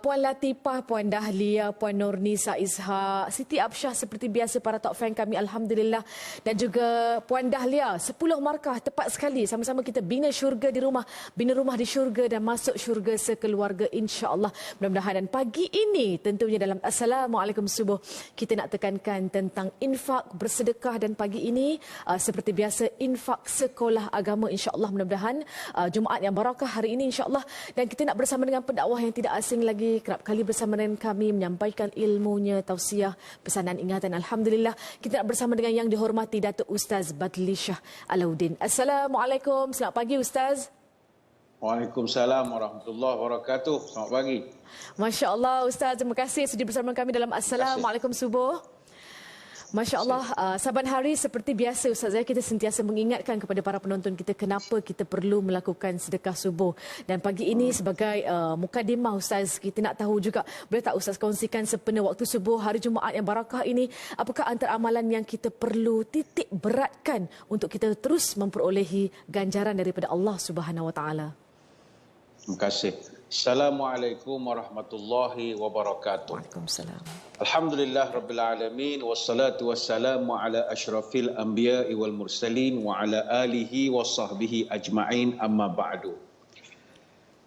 Puan Latifah, Puan Dahlia, Puan Nurnisa Ishak, Siti Absyah seperti biasa para top fan kami, Alhamdulillah. Dan juga Puan Dahlia, 10 markah tepat sekali. Sama-sama kita bina syurga di rumah, bina rumah di syurga dan masuk syurga sekeluarga insya-Allah. Mudah-mudahan. Dan pagi ini tentunya dalam Assalamualaikum Subuh kita nak tekankan tentang infak bersedekah, dan pagi ini seperti biasa infak sekolah agama insya-Allah. Mudah-mudahan Jumaat yang barakah hari ini insya-Allah. Dan kita nak bersama dengan pendakwah yang tidak asing lagi, kerap kali bersama dengan kami menyampaikan ilmunya, tausiah, pesanan ingatan. Alhamdulillah, kita nak bersama dengan yang dihormati Datuk Ustaz Badli Shah Alauddin. Assalamualaikum, selamat pagi Ustaz. Waalaikumsalam warahmatullahi wabarakatuh. Selamat pagi. Masya Allah Ustaz, terima kasih sudi bersama kami dalam Assalamualaikum Subuh. Masya Allah, saban hari seperti biasa Ustaz, kita sentiasa mengingatkan kepada para penonton kita kenapa kita perlu melakukan sedekah subuh. Dan pagi ini sebagai mukadimah Ustaz, kita nak tahu juga, boleh tak Ustaz kongsikan sepenuh waktu subuh hari Jumaat yang barakah ini, apakah antara amalan yang kita perlu titik beratkan untuk kita terus memperolehi ganjaran daripada Allah Subhanahu Wa Taala? Terima kasih. Assalamualaikum warahmatullahi wabarakatuh. Waalaikumsalam. Alhamdulillah rabbil alamin, wassalatu wassalamu ala asyrafil anbiya'i wal mursalin wa ala alihi wa sahbihi ajma'in, amma ba'du.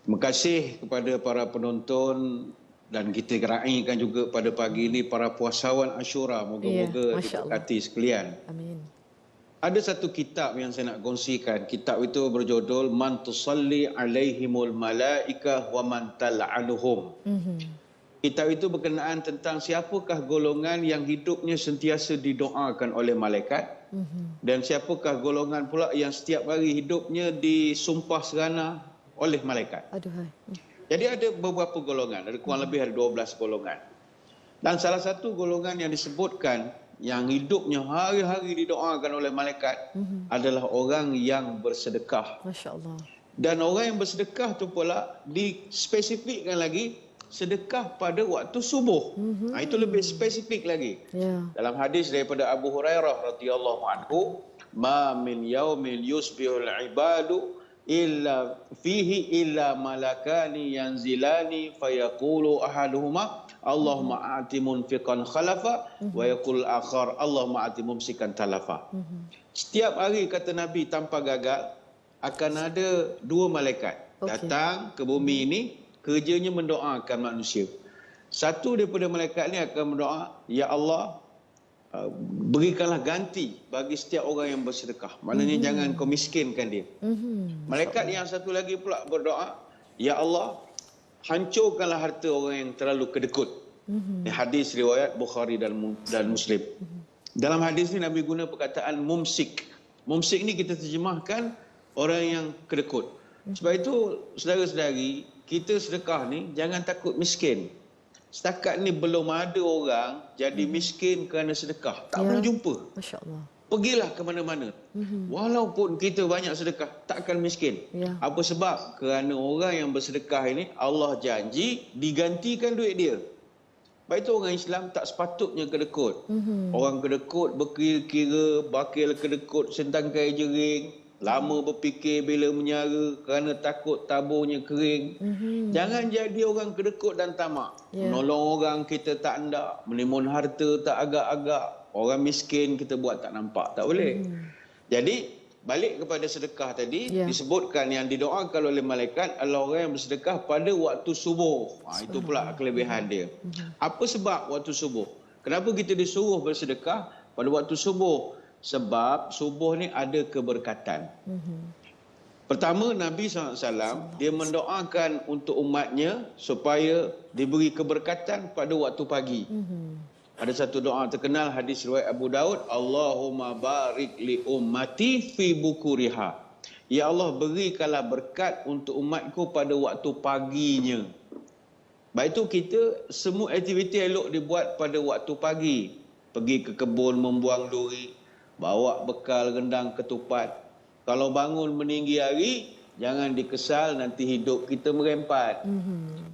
Terima kasih kepada para penonton, dan kita raikan juga pada pagi ini para puasawan Ashura, moga-moga diberkati sekalian. Amin. Ada satu kitab yang saya nak kongsikan. Kitab itu berjudul Man tusalli alaihimul malaikah wa man tal'anuhum. Kitab itu berkenaan tentang siapakah golongan yang hidupnya sentiasa didoakan oleh malaikat, dan siapakah golongan pula yang setiap hari hidupnya disumpah serana oleh malaikat. Aduhai. Jadi ada beberapa golongan, ada kurang lebih ada 12 golongan. Dan salah satu golongan yang disebutkan yang hidupnya hari-hari didoakan oleh malaikat adalah orang yang bersedekah. Masya Allah. Dan orang yang bersedekah tu pula dispesifikkan lagi, sedekah pada waktu subuh. Itu lebih spesifik lagi. Dalam hadis daripada Abu Hurairah radhiyallahu anhu, ma min yaumil yusbihul ibadu illa fihi illa malakani yanzilani fayaqulu ahaduhuma Allahumma a'ti munfiqan khalafa wa yaqul akhar Allahumma a'ti mumsikan talafa. Setiap hari kata Nabi tanpa gagal akan ada dua malaikat datang ke bumi ini, kerjanya mendoakan manusia. Satu daripada malaikat ni akan berdoa, ya Allah, berikanlah ganti bagi setiap orang yang bersedekah. Maknanya jangan kau miskinkan dia. Malaikat yang satu lagi pula berdoa, ya Allah, hancurkanlah harta orang yang terlalu kedekut. Ini hadis riwayat Bukhari dan Muslim. Dalam hadis ini Nabi guna perkataan mumsik. Mumsik ni kita terjemahkan orang yang kedekut. Sebab itu saudara-saudari, kita sedekah ni jangan takut miskin. Setakat ni belum ada orang jadi miskin kerana sedekah. Tak pernah jumpa. Masya Allah. Pergilah ke mana-mana. Walaupun kita banyak sedekah, tak akan miskin. Apa sebab? Kerana orang yang bersedekah ini, Allah janji digantikan duit dia. Baik itu orang Islam tak sepatutnya kedekut. Orang kedekut berkira-kira, bakil kedekut sentangkai jering, lama berfikir bila menyara kerana takut taburnya kering. Jangan jadi orang kedekut dan tamak. Menolong orang kita tak hendak, menimun harta tak agak-agak. Orang miskin kita buat tak nampak, tak boleh. Jadi balik kepada sedekah tadi, disebutkan yang didoakan oleh malaikat adalah orang yang bersedekah pada waktu subuh. Itu pula kelebihan dia. Apa sebab waktu subuh? Kenapa kita disuruh bersedekah pada waktu subuh? Sebab subuh ni ada keberkatan. Pertama, Nabi SAW, dia mendoakan untuk umatnya supaya diberi keberkatan pada waktu pagi. Ada satu doa terkenal hadis riwayat Abu Daud, Allahumma barik li ummati fi bukuriha. Ya Allah, berikanlah berkat untuk umatku pada waktu paginya. Baik itu kita semua aktiviti elok dibuat pada waktu pagi. Pergi ke kebun membuang duri, bawa bekal rendang ketupat. Kalau bangun meninggi hari, jangan dikesal nanti hidup kita merempat.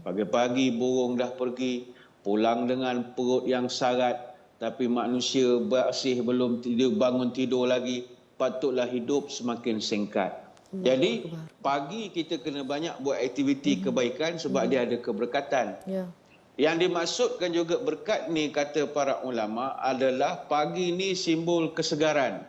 Pagi-pagi burung dah pergi, pulang dengan perut yang sarat, tapi manusia bersih belum tidur, bangun tidur lagi. Patutlah hidup semakin singkat. Jadi pagi kita kena banyak buat aktiviti kebaikan sebab dia ada keberkatan. Ya. Yang dimaksudkan juga berkat ni, kata para ulama, adalah pagi ni simbol kesegaran,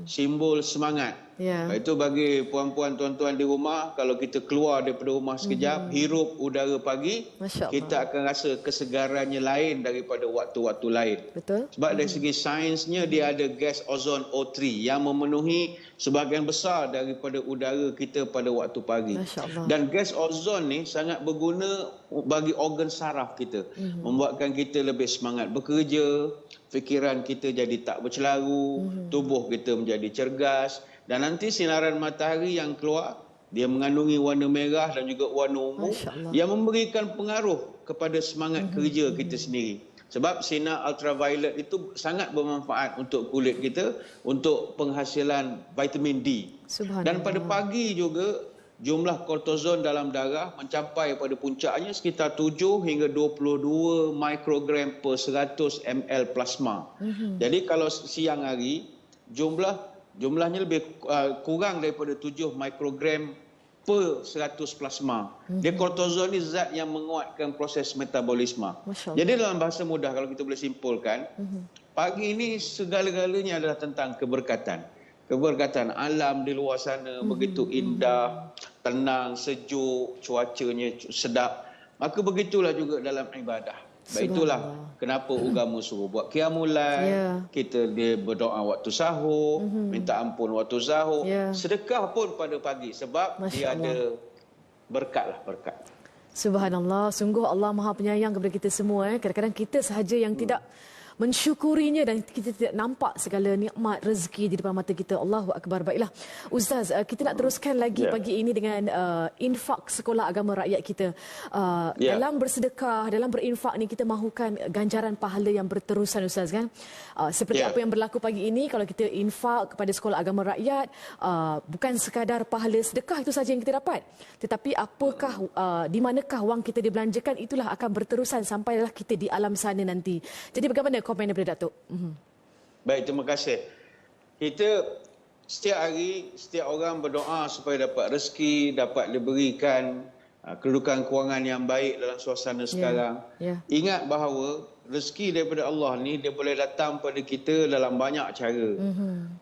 simbol semangat. Ya. Itu bagi puan-puan, tuan-tuan di rumah, kalau kita keluar daripada rumah sekejap, hirup udara pagi, Masya Allah. kita akan rasa kesegarannya lain daripada waktu-waktu lain. Betul. Sebab dari segi sainsnya, dia ada gas ozon O3 yang memenuhi sebahagian besar daripada udara kita pada waktu pagi. Masya Allah. Dan gas ozon ni sangat berguna bagi organ saraf kita. Membuatkan kita lebih semangat bekerja, fikiran kita jadi tak bercelaru, tubuh kita menjadi cergas. Dan nanti sinaran matahari yang keluar, dia mengandungi warna merah dan juga warna ungu yang memberikan pengaruh kepada semangat kerja kita sendiri. Sebab sinar ultraviolet itu sangat bermanfaat untuk kulit kita, untuk penghasilan vitamin D. Dan pada pagi juga, jumlah kortizol dalam darah mencapai pada puncaknya sekitar 7 hingga 22 mikrogram per 100 ml plasma. Jadi kalau siang hari, jumlahnya lebih kurang daripada 7 mikrogram per 100 plasma. Dia kortizol ni zat yang menguatkan proses metabolisme. Jadi dalam bahasa mudah, kalau kita boleh simpulkan, pagi ini segala-galanya adalah tentang keberkatan. Keberkatan alam di luar sana begitu indah, tenang, sejuk, cuacanya sedap. Maka begitulah juga dalam ibadah. Baik itulah kenapa agama suruh buat qiyamul lail, kita dia berdoa waktu sahur, minta ampun waktu sahur, sedekah pun pada pagi sebab dia ada berkat. Subhanallah, sungguh Allah Maha Penyayang kepada kita semua. Kadang-kadang kita sahaja yang tidak mensyukurinya dan kita tidak nampak segala nikmat rezeki di depan mata kita. Allahu Akbar. Baiklah Ustaz, kita nak teruskan lagi pagi ini dengan infak sekolah agama rakyat kita. Dalam bersedekah, dalam berinfak ni kita mahukan ganjaran pahala yang berterusan Ustaz, kan? Seperti apa yang berlaku pagi ini, kalau kita infak kepada sekolah agama rakyat, bukan sekadar pahala sedekah itu saja yang kita dapat, tetapi apakah di manakah wang kita dibelanjakan, itulah akan berterusan sampailah kita di alam sana nanti. Jadi bagaimana komen daripada Datuk? Baik, terima kasih. Kita setiap hari, setiap orang berdoa supaya dapat rezeki, dapat diberikan kedudukan kewangan yang baik dalam suasana sekarang. Ingat bahawa rezeki daripada Allah ni, dia boleh datang pada kita dalam banyak cara.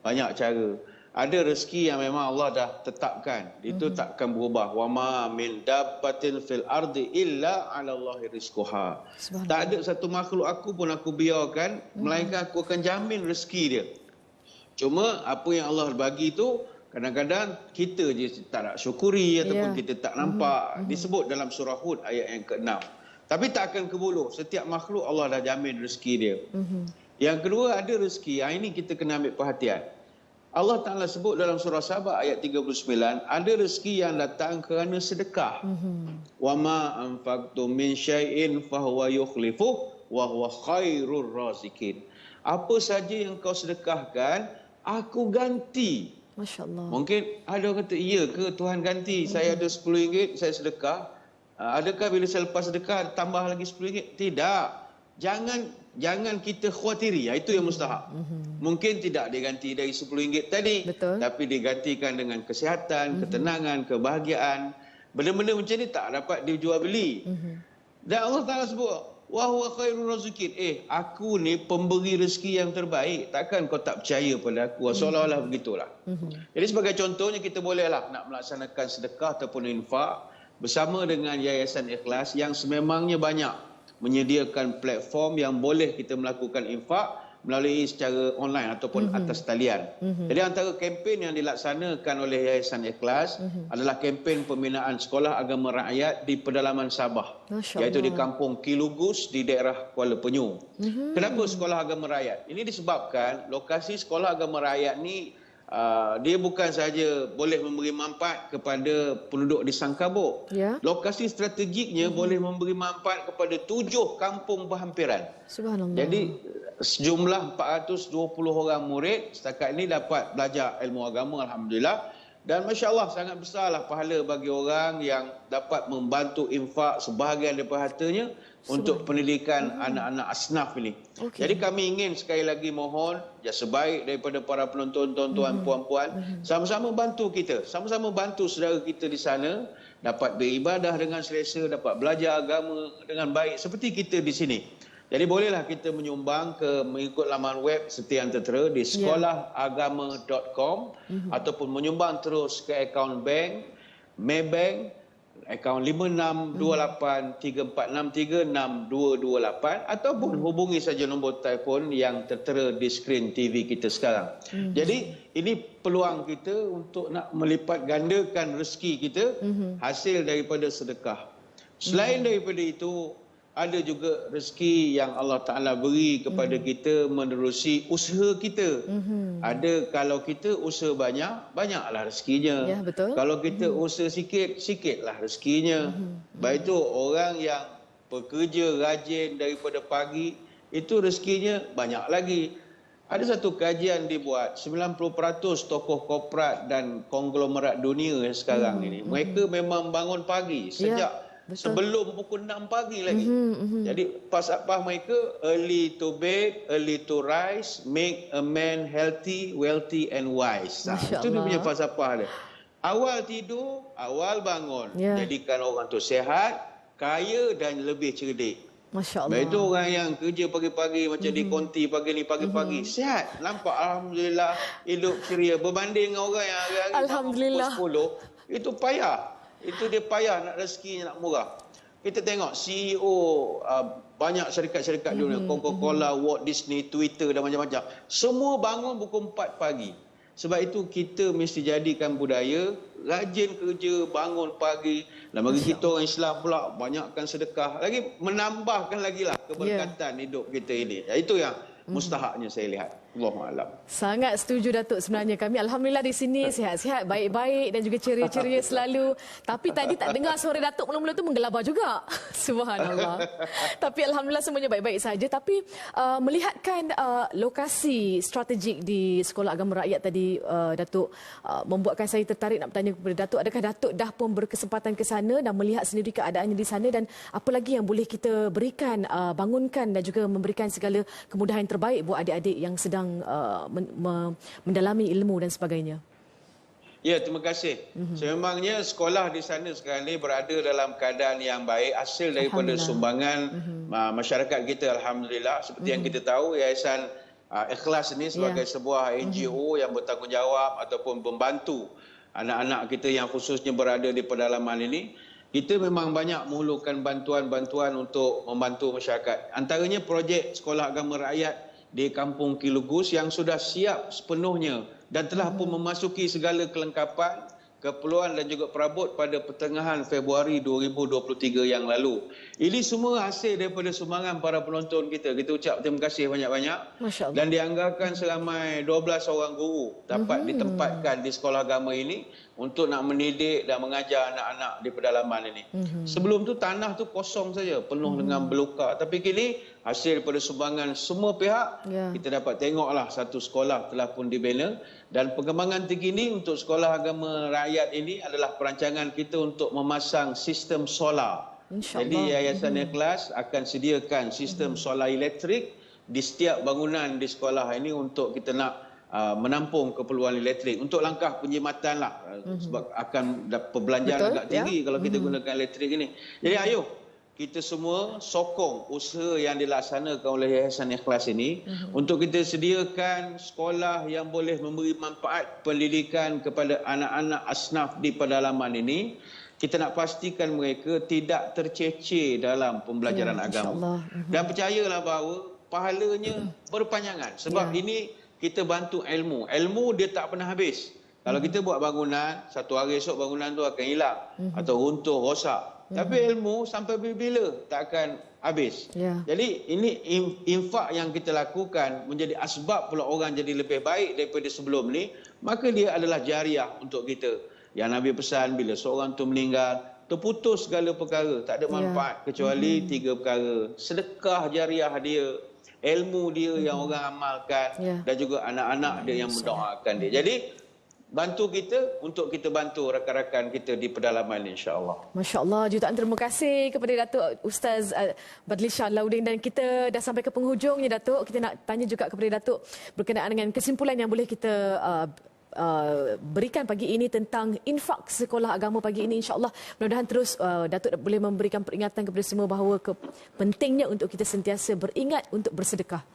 Banyak cara. Ada rezeki yang memang Allah dah tetapkan. Itu takkan berubah. Wa ma min dabbatin fil ardi illa 'ala Allahi rizquha. Tak ada satu makhluk aku pun aku biarkan, melainkan aku akan jamin rezeki dia. Cuma apa yang Allah bagi itu kadang-kadang kita je tak nak syukuri ataupun kita tak nampak. Disebut dalam surah Hud ayat yang ke-6. Tapi tak akan kebuluh. Setiap makhluk Allah dah jamin rezeki dia. Yang kedua, ada rezeki. Ini kita kena ambil perhatian. Allah Ta'ala sebut dalam surah Sabah ayat 39, ada rezeki yang datang kerana sedekah. Wa ma anfaqtum min syai'in fahuwa yukhlifuh wa huwa khairur razikin. Apa saja yang kau sedekahkan, aku ganti. Masya-Allah. Mungkin ada orang kata, iya ke Tuhan ganti? Saya ada RM10, saya sedekah. Adakah bila saya lepas sedekah tambah lagi RM10? Tidak. Jangan kita khawatiri, itu yang mustahak. Mungkin tidak diganti dari RM10 tadi, tapi digantikan dengan kesihatan, ketenangan, kebahagiaan. Benda-benda macam ni tak dapat dijual beli. Dan Allah Ta'ala sebut, wa huwa khairur razikin. Aku ni pemberi rezeki yang terbaik. Takkan kau tak percaya pada aku? Seolah-olah begitulah. Jadi sebagai contohnya, kita bolehlah nak melaksanakan sedekah ataupun infak bersama dengan Yayasan Ikhlas yang sememangnya banyak menyediakan platform yang boleh kita melakukan infak melalui secara online ataupun atas talian. Jadi antara kempen yang dilaksanakan oleh Yayasan Ikhlas adalah kempen pembinaan sekolah agama rakyat di pedalaman Sabah, iaitu di kampung Kilugus di daerah Kuala Penyu. Kenapa sekolah agama rakyat? Ini disebabkan lokasi sekolah agama rakyat ni dia bukan sahaja boleh memberi manfaat kepada penduduk di Sangkabuk. Lokasi strategiknya boleh memberi manfaat kepada 7 kampung berhampiran. Subhanallah. Jadi sejumlah 420 orang murid setakat ini dapat belajar ilmu agama, alhamdulillah. Dan Masya Allah sangat besarlah pahala bagi orang yang dapat membantu infak sebahagian daripada hartanya untuk pendidikan anak-anak asnaf ini. Okey. Jadi kami ingin sekali lagi mohon jasa baik daripada para penonton, tuan-tuan, puan-puan, sama-sama bantu kita, sama-sama bantu saudara kita di sana dapat beribadah dengan selesa, dapat belajar agama dengan baik seperti kita di sini. Jadi bolehlah kita menyumbang mengikut laman web seperti yang tertera di sekolahagama.com ataupun menyumbang terus ke akaun bank, Maybank, akaun 562834636228 ataupun hubungi saja nombor telefon yang tertera di skrin TV kita sekarang. Jadi ini peluang kita untuk nak melipat gandakan rezeki kita hasil daripada sedekah. Selain daripada itu, ada juga rezeki yang Allah Ta'ala beri kepada kita menerusi usaha kita. Ada kalau kita usaha banyak, banyaklah rezekinya. Ya, betul. Kalau kita usaha sikit, sikitlah rezekinya. Baik itu orang yang bekerja rajin daripada pagi, itu rezekinya banyak lagi. Ada satu kajian dibuat, 90% tokoh korporat dan konglomerat dunia sekarang ini, mereka memang bangun pagi sejak sebelum pukul 6 pagi lagi. Jadi falsafah mereka early to bed, early to rise, make a man healthy, wealthy and wise. Itu dia punya falsafah dia. Awal tidur, awal bangun. Jadikan orang tu sihat, kaya dan lebih cerdik. Masya Allah. Baik itu orang yang kerja pagi-pagi macam di konti pagi ni pagi-pagi. Sihat. Nampak Alhamdulillah hidup ceria. Berbanding dengan orang yang hari-hari Alhamdulillah. pukul 10, itu payah. Itu dia payah nak rezekinya nak murah. Kita tengok CEO banyak syarikat-syarikat dunia, Coca-Cola, Walt Disney, Twitter dan macam-macam. Semua bangun pukul 4 pagi. Sebab itu kita mesti jadikan budaya rajin kerja, bangun pagi. Dan bagi kita orang Islam pula banyakkan sedekah. Lagi menambahkan lagi lah keberkatan hidup kita ini. Itu yang mustahaknya saya lihat. Allahu'alam. Sangat setuju Datuk sebenarnya. Kami Alhamdulillah di sini sihat-sihat, baik-baik dan juga ceria-ceria selalu. Tapi tadi tak dengar suara Datuk mula-mula tu menggelabah juga. Subhanallah. Tapi Alhamdulillah semuanya baik-baik saja. Tapi melihatkan lokasi strategik di Sekolah Agama Rakyat tadi, Datuk, membuatkan saya tertarik nak bertanya kepada Datuk. Adakah Datuk dah pun berkesempatan ke sana dan melihat sendiri keadaannya di sana dan apa lagi yang boleh kita berikan, bangunkan dan juga memberikan segala kemudahan terbaik buat adik-adik yang sedang mendalami ilmu dan sebagainya? Ya, terima kasih. Sememangnya sekolah di sana sekarang ini berada dalam keadaan yang baik hasil daripada sumbangan masyarakat kita, Alhamdulillah. Seperti yang kita tahu, Yayasan Ikhlas ini sebagai sebuah NGO yang bertanggungjawab ataupun membantu anak-anak kita yang khususnya berada di pedalaman ini. Kita memang banyak menghulurkan bantuan-bantuan untuk membantu masyarakat. Antaranya projek Sekolah Agama Rakyat di Kampung Kilugus yang sudah siap sepenuhnya dan telah pun memasuki segala kelengkapan, keperluan dan juga perabot pada pertengahan Februari 2023 yang lalu. Ini semua hasil daripada sumbangan para penonton kita. Kita ucap terima kasih banyak-banyak. Dan dianggarkan seramai 12 orang guru dapat ditempatkan di sekolah agama ini untuk nak mendidik dan mengajar anak-anak di pedalaman ini. Sebelum tu tanah tu kosong saja, penuh dengan belukar. Tapi kini hasil daripada sumbangan semua pihak, kita dapat tengoklah satu sekolah telah pun dibina. Dan perkembangan terkini untuk sekolah agama rakyat ini adalah perancangan kita untuk memasang sistem solar. Jadi Yayasan Ikhlas akan sediakan sistem solar elektrik di setiap bangunan di sekolah ini untuk kita nak menampung keperluan elektrik untuk langkah penjimatan lah, sebab akan perbelanjaan agak tinggi kalau kita gunakan elektrik ini. Jadi ayo kita semua sokong usaha yang dilaksanakan oleh Yayasan Ikhlas ini untuk kita sediakan sekolah yang boleh memberi manfaat pendidikan kepada anak-anak asnaf di pedalaman ini. Kita nak pastikan mereka tidak tercecer dalam pembelajaran agama. Dan percayalah bahawa pahalanya berpanjangan. Sebab ini kita bantu ilmu. Ilmu dia tak pernah habis. Kalau kita buat bangunan, satu hari esok bangunan tu akan hilang. Atau runtuh, rosak. Tapi ilmu sampai bila tak akan habis. Jadi ini infak yang kita lakukan menjadi asbab pula orang jadi lebih baik daripada sebelum ni. Maka dia adalah jariah untuk kita. Yang Nabi pesan bila seorang tu meninggal, terputus segala perkara. Tak ada manfaat kecuali 3 perkara. Sedekah jariah dia, ilmu dia yang orang amalkan dan juga anak-anak dia yang mendoakan dia. Jadi bantu kita untuk kita bantu rakan-rakan kita di pedalaman insya-Allah. Masya-Allah, jutaan terima kasih kepada Datuk Ustaz Badli Shah Alauddin, dan kita dah sampai ke penghujungnya Datuk. Kita nak tanya juga kepada Datuk berkenaan dengan kesimpulan yang boleh kita berikan pagi ini tentang infak sekolah agama pagi ini, insya-Allah. Mudah-mudahan terus Datuk boleh memberikan peringatan kepada semua bahawa pentingnya untuk kita sentiasa beringat untuk bersedekah.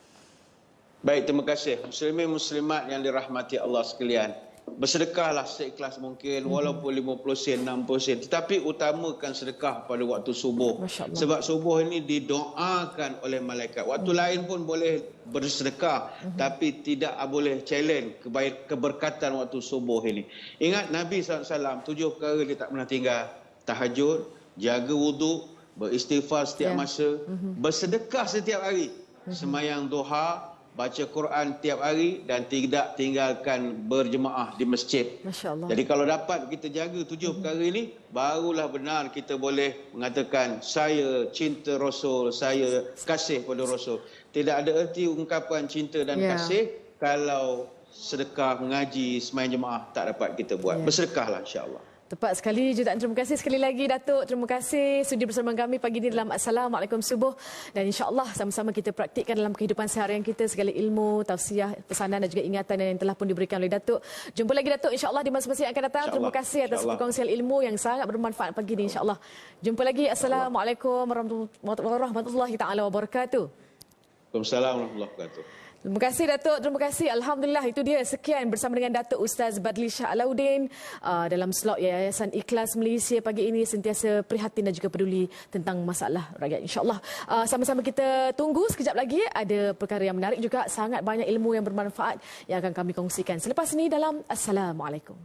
Baik, terima kasih. Muslimin muslimat yang dirahmati Allah sekalian. Bersedekahlah seikhlas mungkin, walaupun 50 sen, 60 sen. Tetapi utamakan sedekah pada waktu subuh. Sebab subuh ini didoakan oleh malaikat. Waktu lain pun boleh bersedekah, tapi tidak boleh challenge keberkatan waktu subuh ini. Ingat Nabi SAW, 7 perkara dia tak pernah tinggal. Tahajud, jaga wuduk, beristighfar setiap masa, bersedekah setiap hari, semayang duha, baca Quran tiap hari, dan tidak tinggalkan berjemaah di masjid. Masya-Allah. Jadi kalau dapat kita jaga 7 perkara ini, barulah benar kita boleh mengatakan saya cinta Rasul, saya kasih pada Rasul. Tidak ada erti ungkapan cinta dan kasih kalau sedekah, mengaji, sembahyang jemaah tak dapat kita buat. Bersedekahlah insya-Allah. Tepat sekali. Jutaan terima kasih sekali lagi Datuk. Terima kasih sudi bersama kami pagi ini dalam Assalamualaikum Subuh. Dan insya-Allah sama-sama kita praktikkan dalam kehidupan seharian kita segala ilmu, tausiah, pesanan dan juga ingatan yang telah pun diberikan oleh Datuk. Jumpa lagi Datuk insya-Allah di masa-masa yang akan datang. Terima kasih atas perkongsian ilmu yang sangat bermanfaat pagi ini insya-Allah. Jumpa lagi. Assalamualaikum warahmatullahi taala wabarakatuh. Waalaikumsalam warahmatullahi wabarakatuh. Terima kasih Datuk, terima kasih. Alhamdulillah, itu dia sekian bersama dengan Datuk Ustaz Badli Shah Alauddin dalam slot Yayasan Ikhlas Malaysia pagi ini, sentiasa prihatin dan juga peduli tentang masalah rakyat, insya-Allah. Sama-sama kita tunggu sekejap lagi, ada perkara yang menarik juga, sangat banyak ilmu yang bermanfaat yang akan kami kongsikan selepas ini dalam Assalamualaikum.